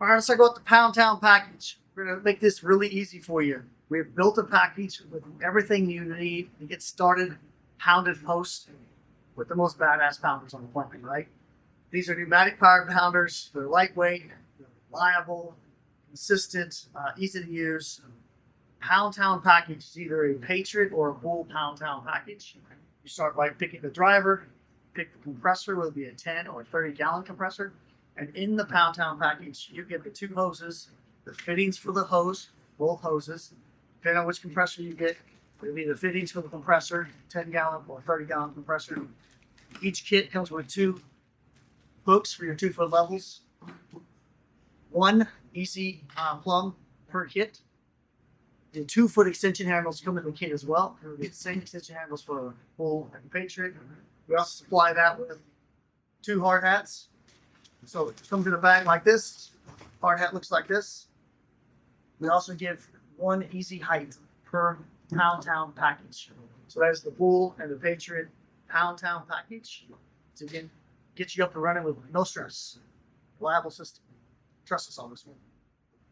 All right, let's talk about the PoundTown Package. We're going to make this really easy for you. We've built a package with everything you need to get started, pounded post with the most badass pounders on the planet, right? These are pneumatic powered pounders. They're lightweight, they're reliable, consistent, easy to use. PoundTown Package is either a Patriot or a Bull PoundTown Package. You start by picking the driver, pick the compressor, whether it be a 10 or 30-gallon compressor. And in the PoundTown Package, you get the two hoses, the fittings for the hose, both hoses. Depending on which compressor you get, it'll be the fittings for the compressor, 10-gallon or 30-gallon compressor. Each kit comes with two hooks for your 2-foot levels, one easy plumb per kit. The 2-foot extension handles come in the kit as well. You'll get the same extension handles for Bull and Patriot. We also supply that with 2 hard hats. So it comes in a bag like this. Hard hat looks like this. We also give 1 easy height per PoundTown package. So that is the Bull and the Patriot PoundTown package. So again, get you up and running with no stress. Reliable system. Trust us on this one.